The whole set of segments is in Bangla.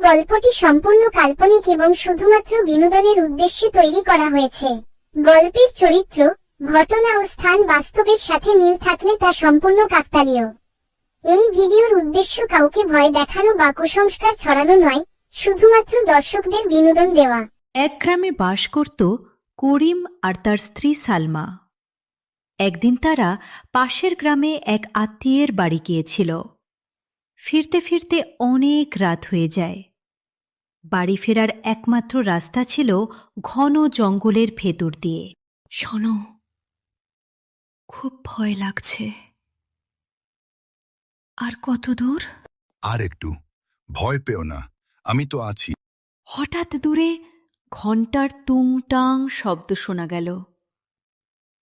গল্পটি সম্পূর্ণ কাল্পনিক এবং শুধুমাত্র বিনোদনের উদ্দেশ্যে তৈরি করা হয়েছে। গল্পের চরিত্র, ঘটনা ও স্থান বাস্তবের সাথে মিল থাকলে তা সম্পূর্ণ কাকতালীয়। এই ভিডিওর উদ্দেশ্য কাউকে ভয় দেখানো বা কুসংস্কার ছড়ানো নয়, শুধুমাত্র দর্শকদের বিনোদন দেওয়া। এক গ্রামে বাস করত করিম আর তার স্ত্রী সালমা। একদিন তারা পাশের গ্রামে এক আত্মীয়ের বাড়ি গিয়েছিল। ফিরতে ফিরতে অনেক রাত হয়ে যায়। বাড়ি ফেরার একমাত্র রাস্তা ছিল ঘন জঙ্গলের ভেতর দিয়ে। শোনো, খুব ভয় লাগছে। আর কত দূর? আর একটু, ভয় পেও না, আমি তো আছি। হঠাৎ দূরে ঘণ্টার তুংটাং শব্দ শোনা গেল।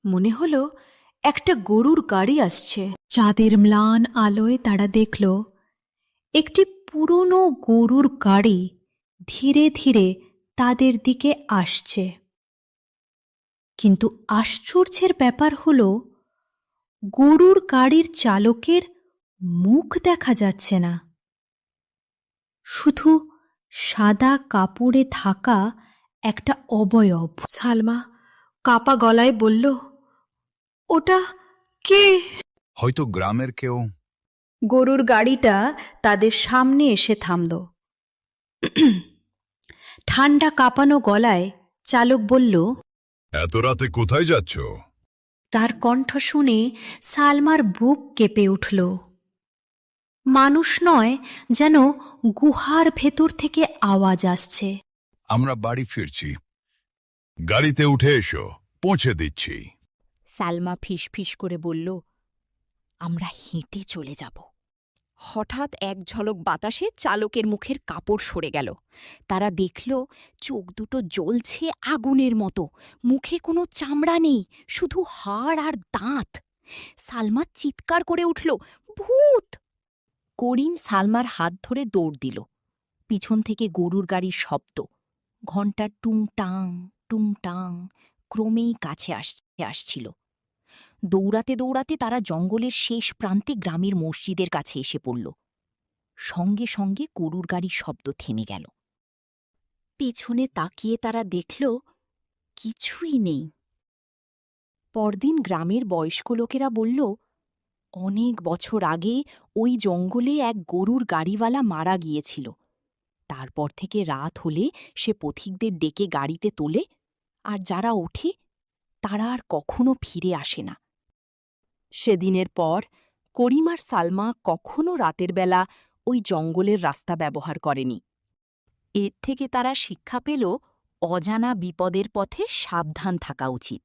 মনে হলো একটা গরুর গাড়ি আসছে। চাঁদের ম্লান আলোয় তারা দেখল একটি পুরনো গরুর গাড়ি ধীরে ধীরে তাদের দিকে আসছে। কিন্তু আশ্চর্যের ব্যাপার হল, গরুর গাড়ির চালকের মুখ দেখা যাচ্ছে না। শুধু সাদা কাপড়ে ঢাকা একটা অবয়ব। সালমা কাপা গলায় বলল, ওটা কে? হয়তো গ্রামের কেউ। গরুর গাড়িটা তাদের সামনে এসে থামল। ঠান্ডা কাঁপানো গলায় চালক বলল, এত রাতে কোথায় যাচ্ছ? তার কণ্ঠ শুনে সালমার বুক কেঁপে উঠল। মানুষ নয়, যেন গুহার ভেতর থেকে আওয়াজ আসছে। আমরা বাড়ি ফিরছি, গাড়িতে উঠে এসো, পৌঁছে দিচ্ছি। সালমা ফিসফিস করে বলল, আমরা হেঁটে চলে যাব। হঠাৎ এক ঝলক বাতাসে চালকের মুখের কাপড় সরে গেল। তারা দেখল চোখ দুটো জ্বলছে আগুনের মতো, মুখে কোনো চামড়া নেই, শুধু হাড় আর দাঁত। সালমা চিৎকার করে উঠল, ভূত! করিম সালমার হাত ধরে দৌড় দিল। পিছন থেকে গরুর গাড়ির শব্দ, ঘণ্টার টুংটাং টুংটাং ক্রমেই কাছে আসছিল। দৌড়াতে দৌড়াতে তারা জঙ্গলের শেষ প্রান্তে গ্রামের মসজিদের কাছে এসে পড়ল। সঙ্গে সঙ্গে গরুর গাড়ির শব্দ থেমে গেল। পেছনে তাকিয়ে তারা দেখল কিছুই নেই। পরদিন গ্রামের বয়স্ক লোকেরা বলল, অনেক বছর আগে ওই জঙ্গলে এক গরুর গাড়িওয়ালা মারা গিয়েছিল। তারপর থেকে রাত হলে সে পথিকদের ডেকে গাড়িতে তোলে, আর যারা ওঠে তারা আর কখনো ফিরে আসে না। সেদিনের পর করিম আর সালমা কখনো রাতের বেলা ওই জঙ্গলের রাস্তা ব্যবহার করেনি। এর থেকে তারা শিক্ষা পেল, অজানা বিপদের পথে সাবধান থাকা উচিত।